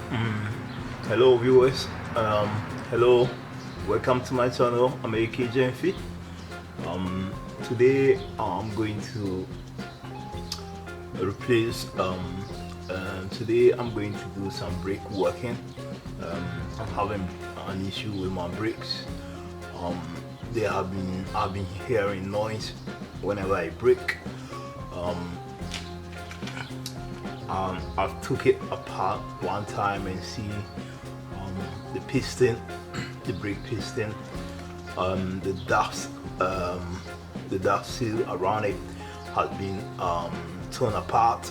Hello viewers, hello, welcome to my channel. I'm AKJMF. Today I'm going to replace today I'm going to do some brake working. I'm having an issue with my brakes. I've been hearing noise whenever I brake. I've took it apart one time and see the piston, the brake piston, the dust seal around it has been torn apart.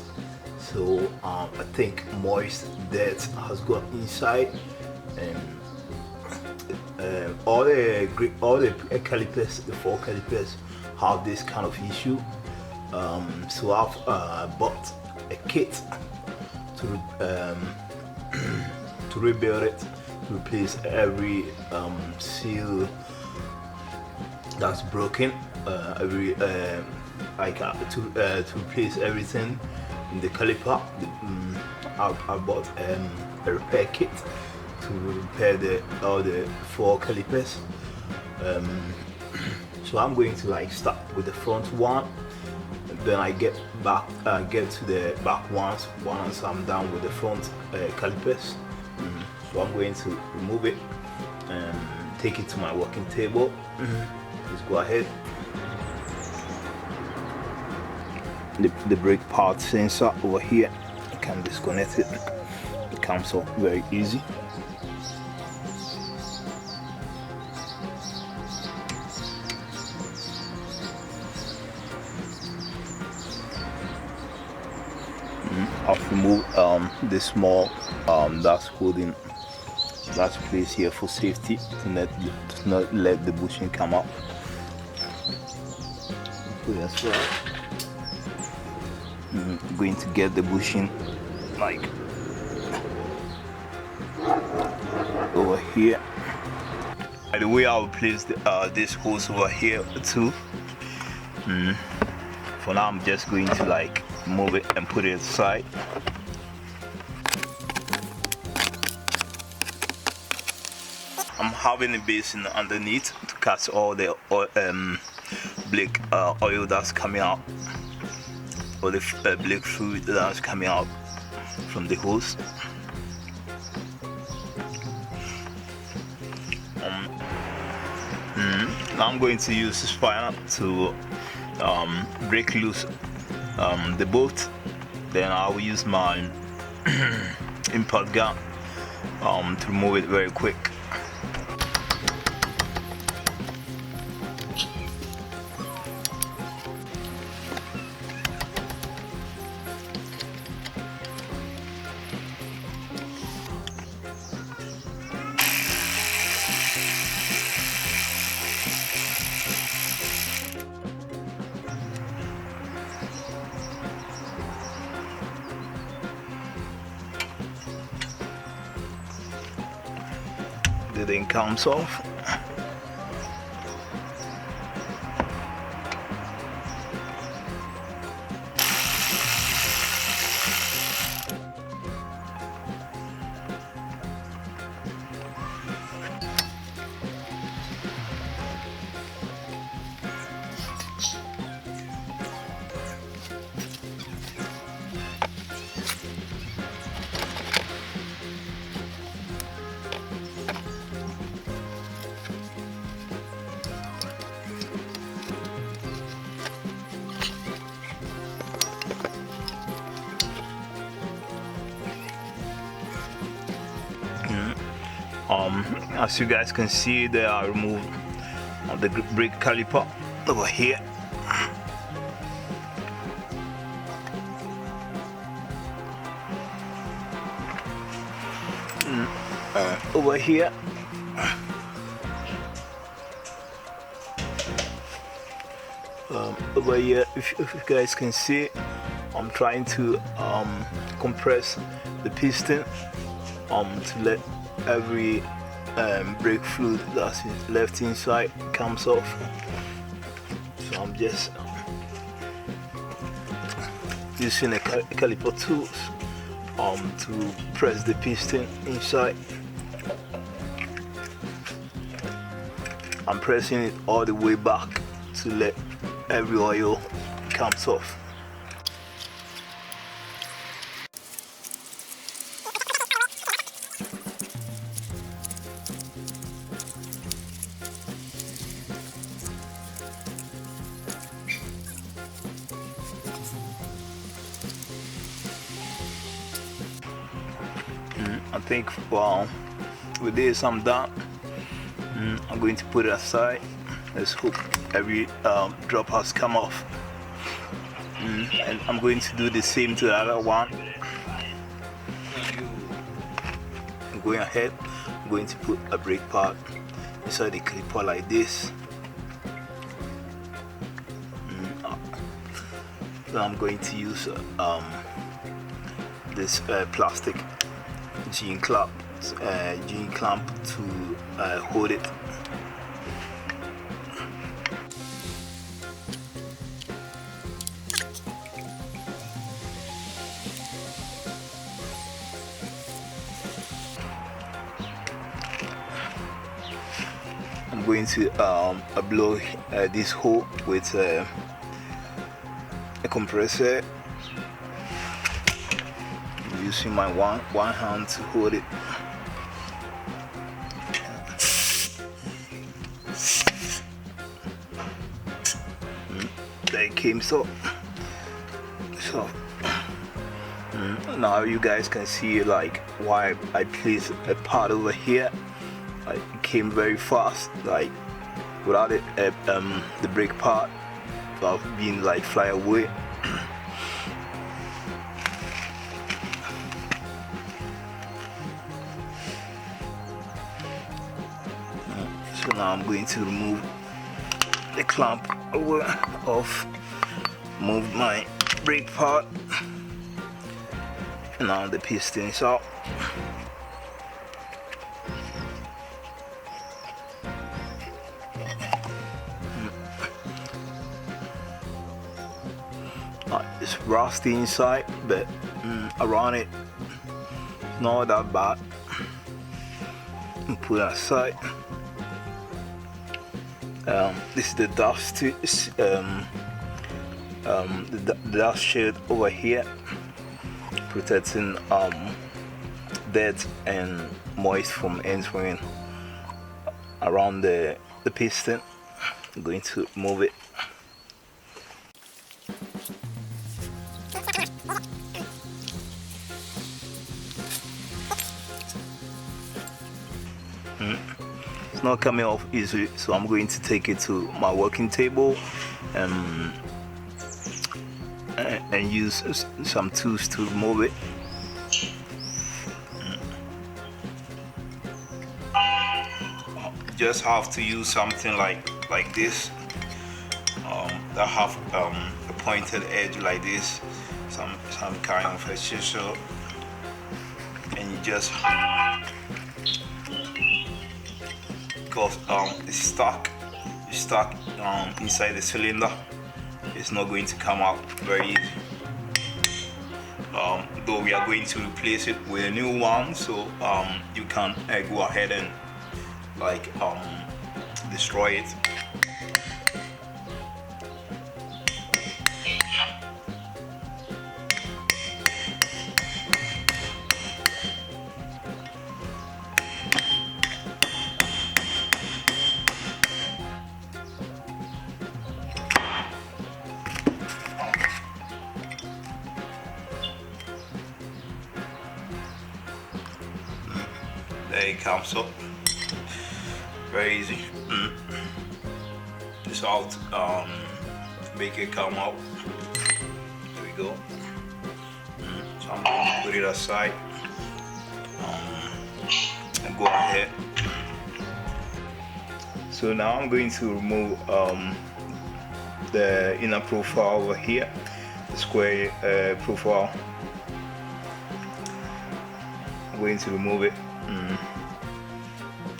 So I think moist dirt has got inside, and all the calipers, the four calipers, have this kind of issue. So I've bought a kit to rebuild it, to replace every seal that's broken, to replace everything in the caliper. I bought a repair kit to repair all the four calipers. So I'm going to start with the front one, then I get to the back once I'm done with the front calipers. So I'm going to remove it and take it to my working table. Let's go ahead. The brake part sensor over here, you can disconnect it. It comes off very easy. I've removed the small that's holding that place here for safety, to not let the bushing come up. That's right. I'm going to get the bushing like over here. By the way, I'll place this hose over here too. For now, I'm just going to move it and put it aside. I'm having a basin underneath to catch all the oil that's coming out, or the black fluid that's coming out from the hose. Now I'm going to use this spanner to break loose the bolt. Then I will use my impact gun to remove it very quick. The thing comes off. As you guys can see, there I removed the brake caliper over here. Over here. Over here, if you guys can see, I'm trying to compress the piston to let every brake fluid that's left inside comes off. So I'm just using a caliper tools to press the piston inside. I'm pressing it all the way back to let every oil comes off. I think with this I'm done. I'm going to put it aside. Let's hope every drop has come off. And I'm going to do the same to the other one. I'm going ahead. I'm going to put a brake pad inside the caliper like this. So I'm going to use this plastic G clamp to hold it. I'm going to blow this hole with a compressor. I'm using my one hand to hold it. There it came. So now you guys can see like why I placed a part over here. Like, it came very fast, like without it the brake part of being like fly away. So now I'm going to remove the clamp off, move my brake part, and now the piston is out. It's rusty inside, but around it, it's not that bad. Put it aside. This is the dust, the dust shield over here, protecting dirt and moist from entering around the piston. I'm going to move it. It's not coming off easily, so I'm going to take it to my working table and use some tools to remove it. Just have to use something like this that have a pointed edge like this, some kind of a chisel, and you just because it's stuck inside the cylinder. It's not going to come out very easy. Though we are going to replace it with a new one, so you can go ahead and like destroy it. There it comes up. Very easy. Just how to make it come out. There we go. So I'm going to put it aside and go ahead. So now I'm going to remove the inner profile over here, the square profile. I'm going to remove it.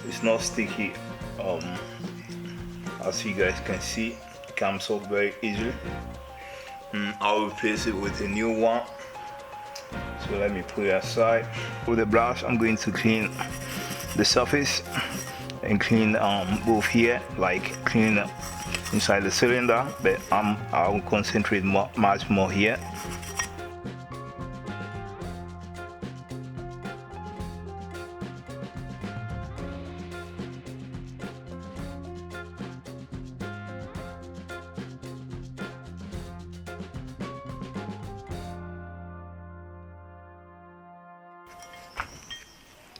It's not sticky, as you guys can see. It comes off very easily. I'll replace it with a new one. So let me put it aside. With the brush, I'm going to clean the surface and clean both here, like clean inside the cylinder, but I will concentrate much more here.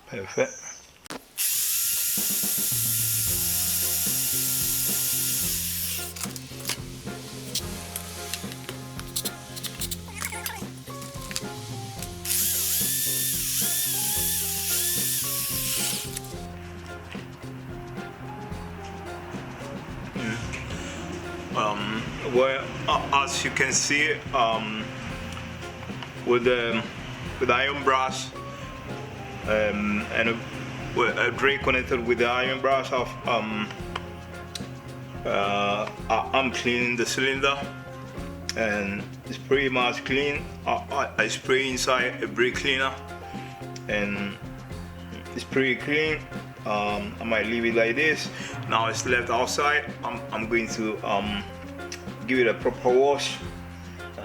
Perfect. Well, as you can see, with the iron brush and a drain connected with the iron brush, I'm cleaning the cylinder, and it's pretty much clean. I spray inside a brake cleaner, and it's pretty clean. I might leave it like this. Now it's left outside. I'm going to give it a proper wash.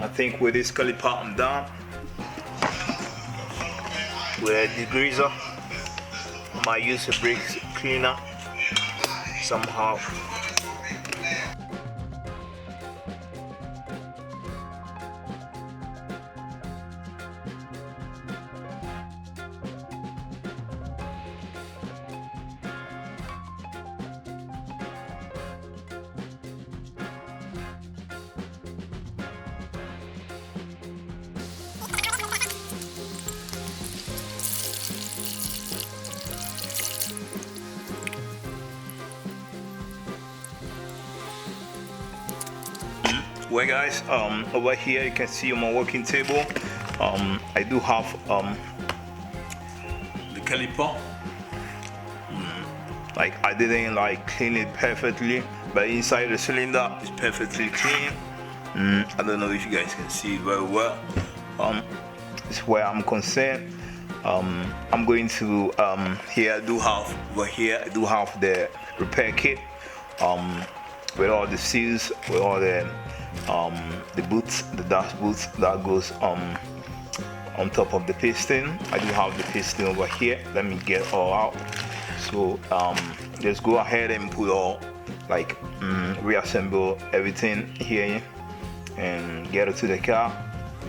I think with this caliper I'm done. With a degreaser, I might use a brake cleaner somehow. Well guys, over here you can see on my working table, I do have the caliper. Like I didn't clean it perfectly, but inside the cylinder is perfectly clean. I don't know if you guys can see it very well. It's where I'm concerned. I'm going to here I do have the repair kit with all the seals, with all the boots, the dash boots that goes on top of the piston. I do have the piston over here. Let me get all out. So let's go ahead and put all reassemble everything here and get it to the car.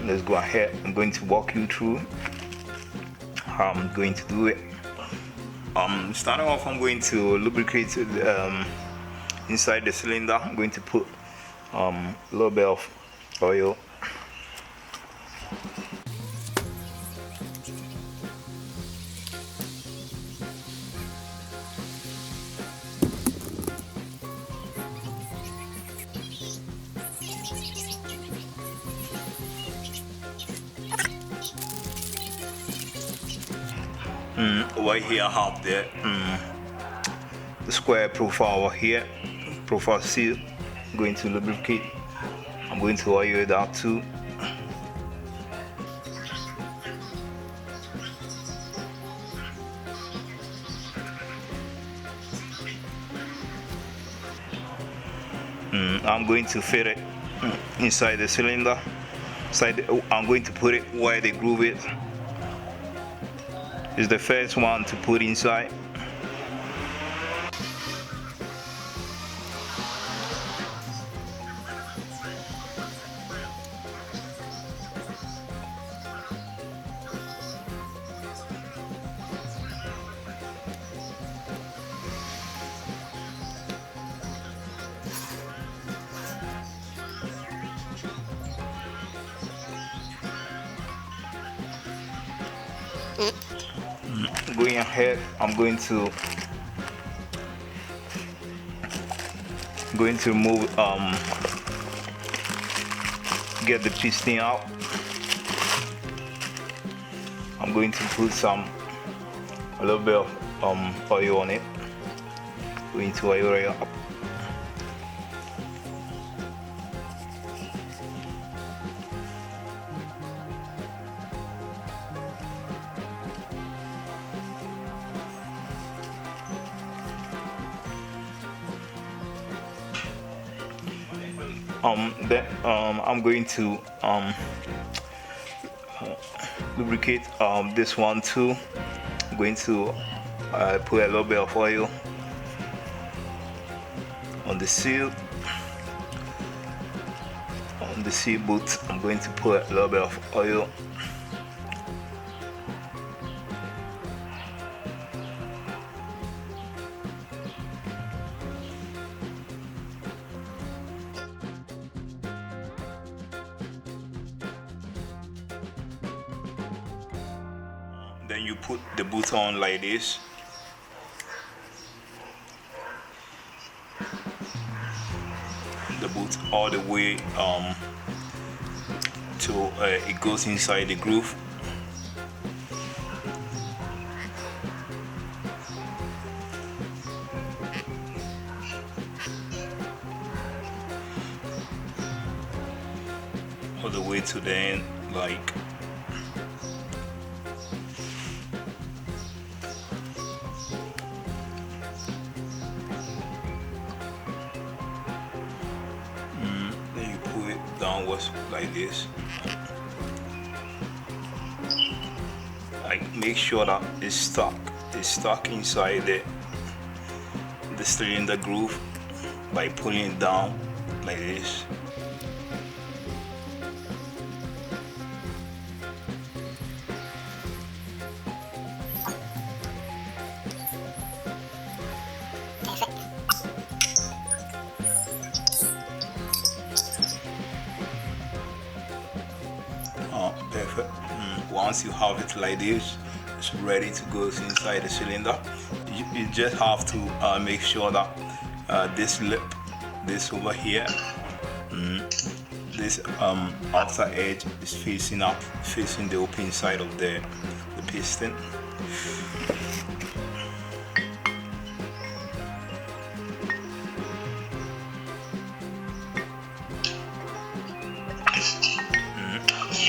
Let's go ahead. I'm going to walk you through how I'm going to do it. Starting off, I'm going to lubricate inside the cylinder. I'm going to put a little bit of oil. Over here I have the square profile over here, profile seal. I'm going to lubricate. I'm going to oil it out too. I'm going to fit it inside the cylinder. I'm going to put it where the groove is. It's the first one to put inside. Going ahead, I'm going to remove get the piston out. I'm going to put a little bit of oil on it. Going to oil it up. I'm going to lubricate this one too. I'm going to put a little bit of oil on the seal. On the seal boot, I'm going to put a little bit of oil. Then you put the boot on like this. The boot all the way till it goes inside the groove. All the way to the end, like downwards like this. Like make sure that it's stuck inside the cylinder groove by pulling it down like this. Perfect. Once you have it like this, it's ready to go inside the cylinder. You just have to make sure that this lip, this over here, this outer edge is facing up, facing the open side of the piston.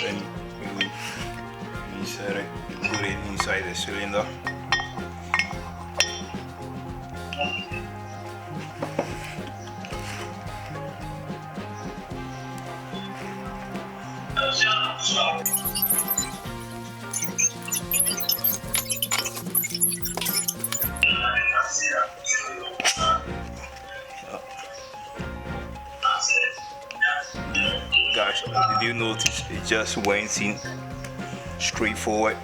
Then you insert it, you put it inside the cylinder. Guys, did you notice it just went in straight forward?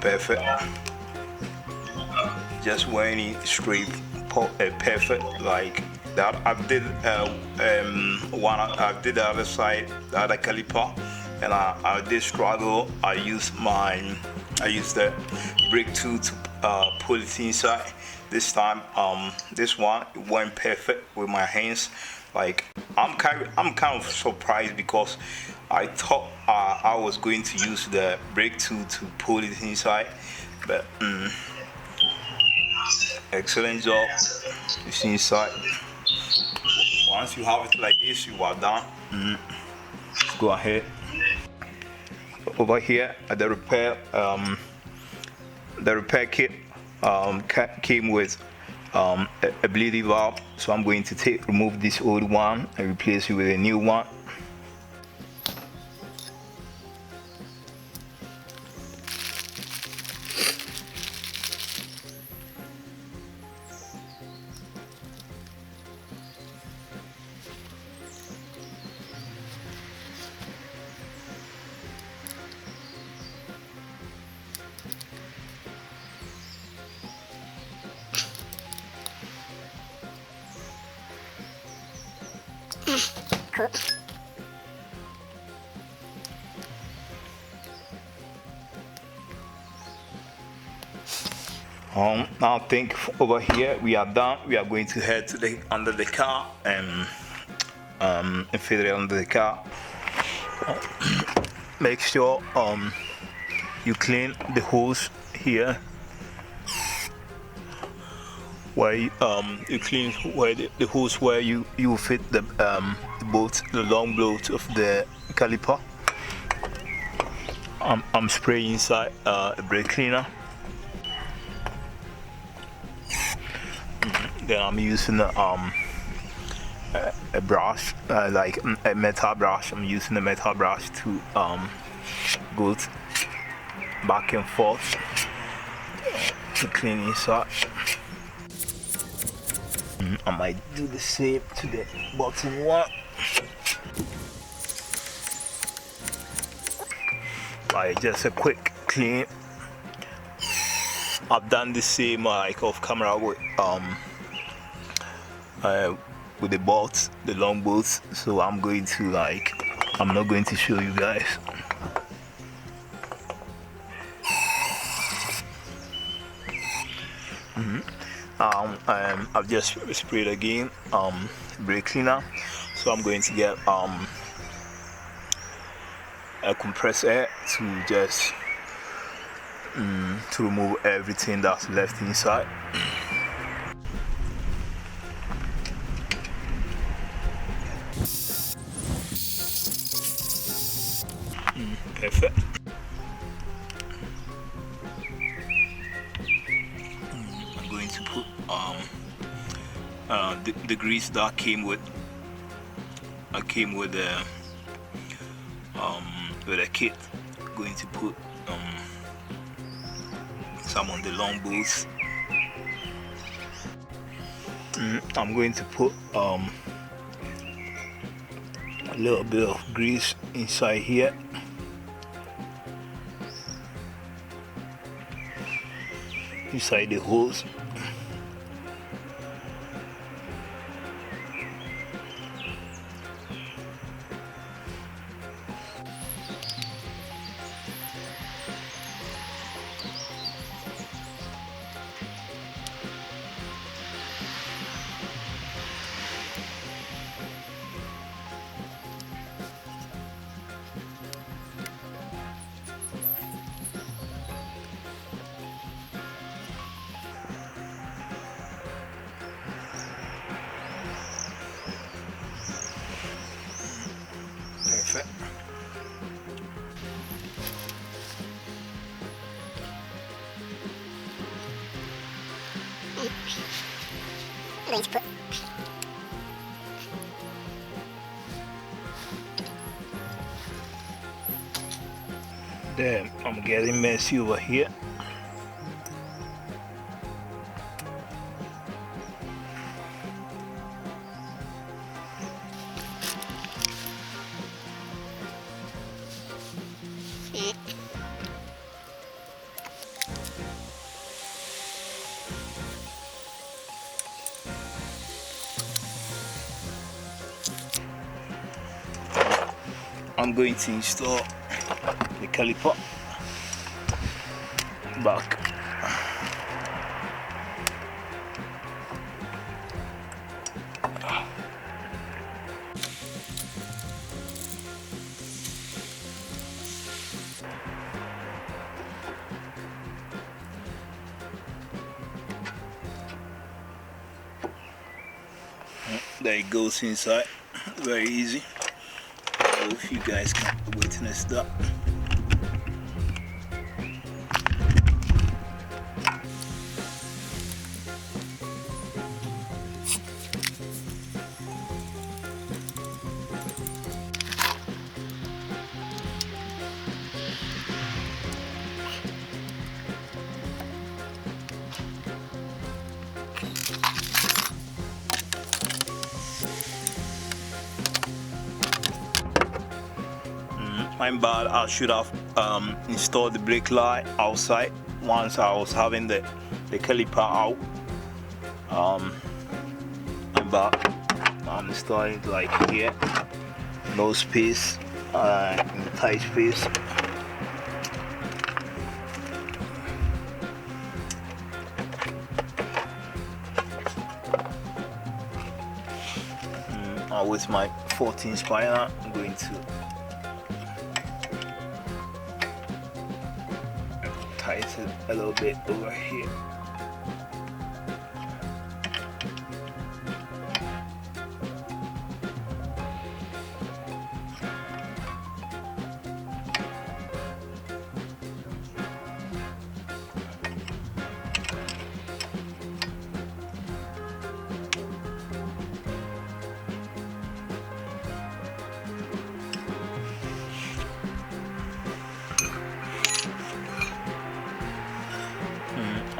Perfect. Just went in straight, perfect like that. I did I did the other side, the other caliper, and I did struggle. I used the brake tool to pull it inside. This time, this one went perfect with my hands. Like I'm kind of surprised because I thought I was going to use the brake tool to pull it inside, but excellent job. It's inside. Once you have it like this, you are done. Let's go ahead. Over here at the repair kit came with a bleeding valve, so I'm going to remove this old one and replace it with a new one. Cool. Now I think over here we are done. We are going to head to the under the car and fit it under the car. Make sure you clean the hose here. Where you clean where the hose where you fit the bolt, the long bolt of the caliper. I'm spraying inside a brake cleaner. Then I'm using a brush, like a metal brush. I'm using a metal brush to go back and forth to clean inside. I might do the same to the bottom one. Like just a quick clean. I've done the same like off camera with the bolts, the long bolts. So I'm going to I'm not going to show you guys. I've just sprayed again brake cleaner, so I'm going to get a compressor to just to remove everything that's left inside. Perfect. I'm going to put the grease that came with a kit. I'm going to put some on the long bolts. I'm going to put a little bit of grease inside here. Inside the holes. Perfect. I'm going to put Damn, I'm getting messy over here. I'm going to install the caliper back. There it goes inside, very easy. I hope you guys can witness that. My bad, I should have installed the brake light outside once I was having the caliper out. But I'm installing it like here, no space, in the tight space. With my 14 spinner, I'm going to tighten a little bit over here.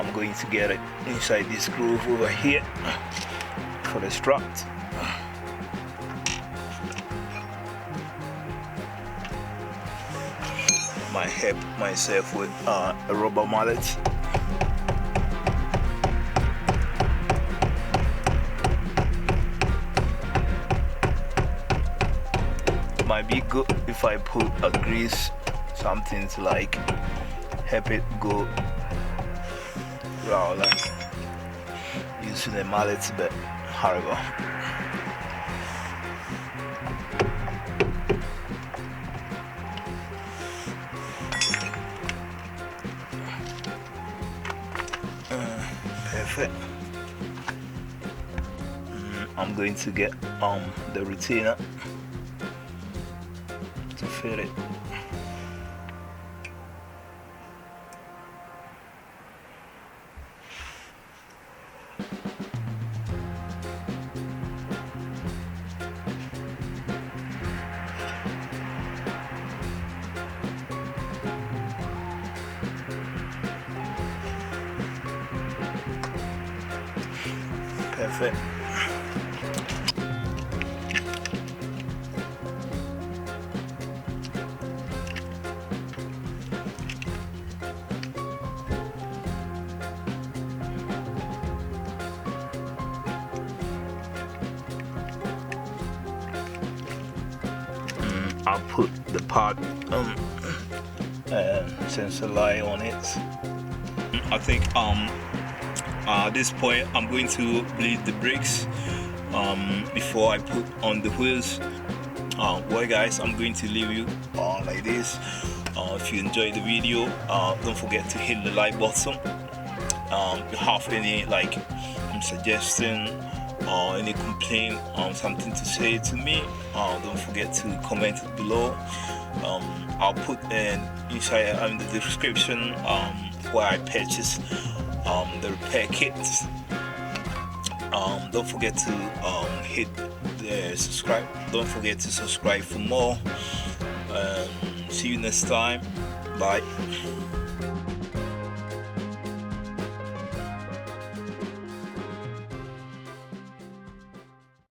I'm going to get it inside this groove over here for the strut. Might help myself with a rubber mallet. Might be good if I put a grease, something to like help it go round, like using the mallet, but horrible. Perfect. I'm going to get the retainer to fit it. Perfect. I'll put the part sensor light on it. I think at this point I'm going to bleed the brakes before I put on the wheels. Well guys, I'm going to leave you like this. If you enjoyed the video, don't forget to hit the like button. If you have any like suggestion or any complaint or something to say to me, don't forget to comment it below. I'll put inside in the description where I purchased the repair kits. Don't forget to hit the subscribe. Don't forget to subscribe for more. See you next time. Bye.